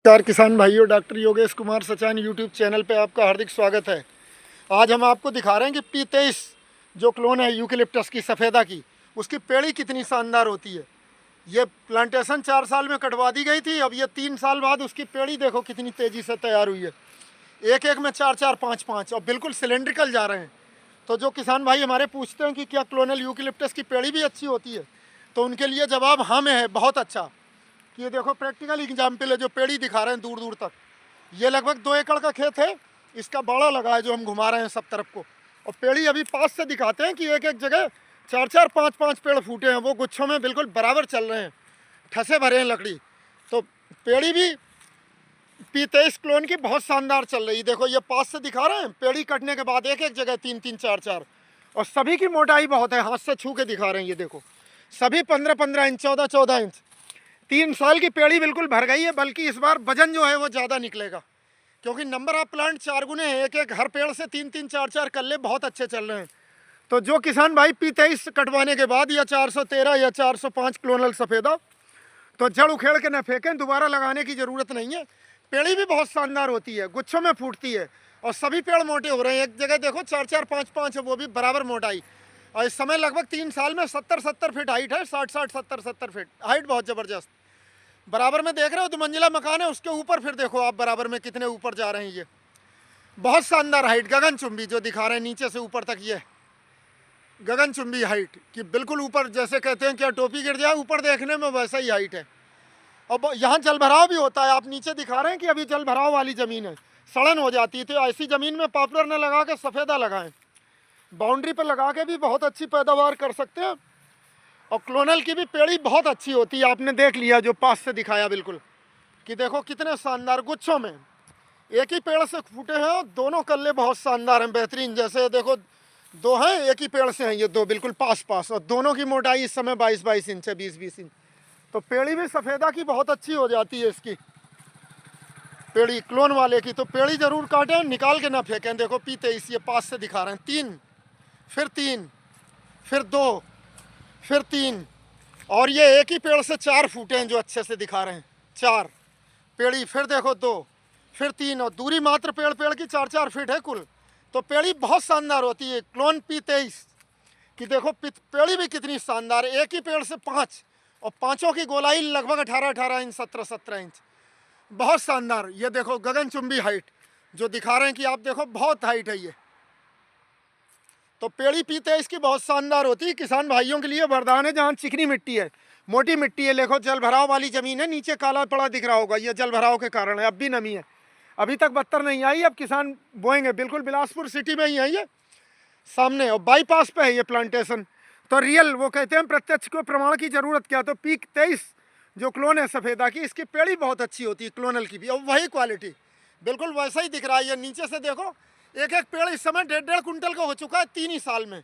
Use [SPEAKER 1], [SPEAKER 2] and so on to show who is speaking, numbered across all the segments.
[SPEAKER 1] नमस्कार किसान भाइयों, doctor Yogesh Kumar Sachan YouTube channel पे आपका हार्दिक स्वागत है। आज हम आपको दिखा रहे हैं कि P23 जो क्लोन है यूकेलिप्टस की सफ़ेदा की, उसकी पेड़ी कितनी शानदार होती है। ये प्लांटेशन 4 साल में कटवा दी गई थी, अब ये 3 साल बाद उसकी पेड़ी देखो कितनी तेज़ी से तैयार हुई है। एक एक में 4-4, 5-5 और बिल्कुल सिलेंड्रिकल जा रहे हैं। तो जो किसान भाई हमारे पूछते हैं कि क्या क्लोनल यूकेलिप्टस की पेड़ी भी अच्छी होती है, तो उनके लिए जवाब हाँ में है, बहुत अच्छा। ये देखो प्रैक्टिकल एग्जाम्पल है, जो पेड़ी दिखा रहे हैं दूर दूर तक। ये लगभग 2 एकड़ का खेत है, इसका बाड़ा लगा है जो हम घुमा रहे हैं सब तरफ को। और पेड़ी अभी पास से दिखाते हैं कि एक एक जगह 4-4, 5-5 पेड़ फूटे हैं, वो गुच्छों में बिल्कुल बराबर चल रहे हैं, ठसे भरे हैं लकड़ी। तो पेड़ी भी P23 क्लोन की बहुत शानदार चल रही है। देखो ये पास से दिखा रहे हैं, पेड़ी कटने के बाद एक एक जगह 3-3, 4-4, और सभी की मोटाई बहुत है। हाथ से छू के दिखा रहे हैं, ये देखो सभी 15-15 इंच, 14-14 इंच। 3 साल की पेड़ी बिल्कुल भर गई है, बल्कि इस बार वजन जो है वो ज़्यादा निकलेगा, क्योंकि नंबर ऑफ प्लांट 4 गुने है। एक एक हर पेड़ से 3-3, 4-4 कल्ले बहुत अच्छे चल रहे हैं। तो जो किसान भाई P23 कटवाने के बाद या 413 या 405 क्लोनल सफ़ेदा, तो जड़ उखेड़ के न फेंकें, दोबारा लगाने की ज़रूरत नहीं है। पेड़ी भी बहुत शानदार होती है, गुच्छों में फूटती है, और सभी पेड़ मोटे हो रहे हैं। एक जगह देखो 4-4, 5-5 है, वो भी बराबर मोटाई। और इस समय लगभग 3 साल में 70-70 फीट हाइट है, 60-60, 70-70 फीट हाइट, बहुत ज़बरदस्त। बराबर में देख रहे हो 2 मंजिला मकान है, उसके ऊपर फिर देखो आप बराबर में कितने ऊपर जा रहे हैं। ये बहुत शानदार हाइट, गगनचुंबी जो दिखा रहे हैं नीचे से ऊपर तक, ये गगनचुंबी हाइट कि बिल्कुल ऊपर, जैसे कहते हैं क्या टोपी गिर जाए ऊपर, देखने में वैसा ही हाइट है। अब यहाँ जल भराव भी होता है, आप नीचे दिखा रहे हैं कि अभी जल भराव वाली ज़मीन है, सड़न हो जाती थी। ऐसी ज़मीन में पॉपुलर न लगा के सफ़ेदा लगाएं, बाउंड्री पर लगा के भी बहुत अच्छी पैदावार कर सकते हैं। और क्लोनल की भी पेड़ी बहुत अच्छी होती है, आपने देख लिया जो पास से दिखाया बिल्कुल, कि देखो कितने शानदार गुच्छों में एक ही पेड़ से फूटे हैं, और दोनों कल्ले बहुत शानदार हैं, बेहतरीन। जैसे देखो 2 हैं, एक ही पेड़ से हैं ये 2 बिल्कुल पास पास, और दोनों की मोटाई इस समय 22-22 इंच है, 20-20 इंच। तो पेड़ी भी सफ़ेदा की बहुत अच्छी हो जाती है इसकी पेड़ी, क्लोन वाले की। तो पेड़ी ज़रूर काटें, निकाल के ना फेंकें। देखो P23 ये पास से दिखा रहे हैं, 3, फिर 3, फिर 2, फिर 3, और ये एक ही पेड़ से 4 फूटे हैं जो अच्छे से दिखा रहे हैं, 4 पेड़ी। फिर देखो 2, फिर 3, और दूरी मात्र पेड़ पेड़ की 4-4 फीट है कुल। तो पेड़ी बहुत शानदार होती है क्लोन P23 की। देखो पेड़ी भी कितनी शानदार है, एक ही पेड़ से 5, और पांचों की गोलाई लगभग 18-18 इंच, 17-17 इंच, बहुत शानदार। ये देखो गगनचुंबी हाइट जो दिखा रहे हैं कि आप देखो बहुत हाइट है ये। तो पेड़ी P23 की बहुत शानदार होती है, किसान भाइयों के लिए वरदान है। जहाँ चिकनी मिट्टी है, मोटी मिट्टी है, देखो जल भराव वाली ज़मीन है, नीचे काला पड़ा दिख रहा होगा, ये जल भराव के कारण है। अब भी नमी है, अभी तक बत्तर नहीं आई, अब किसान बोएंगे। बिल्कुल बिलासपुर सिटी में ही है ये सामने, और बाईपास पे है ये प्लांटेशन। तो रियल, वो कहते हैं प्रत्यक्ष को प्रमाण की ज़रूरत क्या। तो P23 जो क्लोन है सफ़ेदा की, इसकी पेड़ी बहुत अच्छी होती है क्लोनल की भी, और वही क्वालिटी बिल्कुल वैसा ही दिख रहा है। ये नीचे से देखो एक एक पेड़ इस समय 1.5 कुंटल का हो चुका है 3 ही साल में,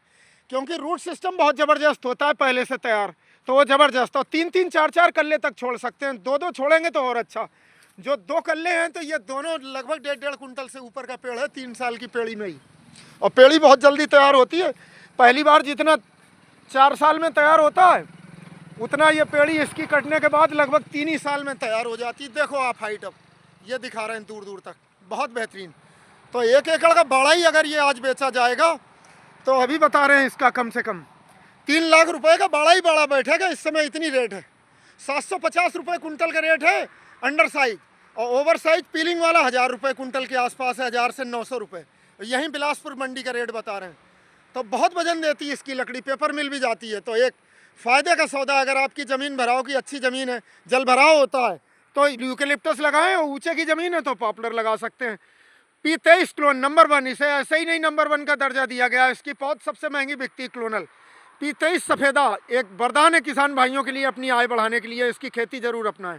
[SPEAKER 1] क्योंकि रूट सिस्टम बहुत ज़बरदस्त होता है पहले से तैयार, तो वो ज़बरदस्त। और 3-3, 4-4 कल्ले तक छोड़ सकते हैं, 2-2 छोड़ेंगे तो और अच्छा। जो 2 कल्ले हैं, तो ये दोनों लगभग 1.5 कुंटल से ऊपर का पेड़ है 3 साल की पेड़ी में ही। और पेड़ी बहुत जल्दी तैयार होती है, पहली बार जितना 4 साल में तैयार होता है, उतना ये पेड़ी इसकी कटने के बाद लगभग 3 ही साल में तैयार हो जाती है। देखो आप हाइट, अब ये दिखा रहे हैं दूर दूर तक, बहुत बेहतरीन। तो 1 एकड़ का बाड़ा ही अगर ये आज बेचा जाएगा, तो अभी बता रहे हैं इसका कम से कम 3 लाख रुपए का बाड़ा ही बाड़ा बैठेगा। इस समय इतनी रेट है, 750 रुपये कुंटल का रेट है अंडर साइज, और ओवर साइज पीलिंग वाला 1000 रुपये कुंटल के आसपास है, 1000 से 900 रुपये। यहीं बिलासपुर मंडी का रेट बता रहे हैं। तो बहुत वजन देती है इसकी लकड़ी, पेपर मिल भी जाती है। तो एक फ़ायदे का सौदा, अगर आपकी ज़मीन भराव की अच्छी ज़मीन है, जल भराव होता है, तो यूकेलिप्टस लगाएं, और ऊँचे की ज़मीन है तो पॉपुलर लगा सकते हैं। P23 क्लोन नंबर 1, इसे ऐसे ही नहीं नंबर 1 का दर्जा दिया गया, इसकी पौध सबसे महंगी बिकती है क्लोनल। P23 सफ़ेदा एक वरदान है किसान भाइयों के लिए, अपनी आय बढ़ाने के लिए इसकी खेती ज़रूर अपनाएं।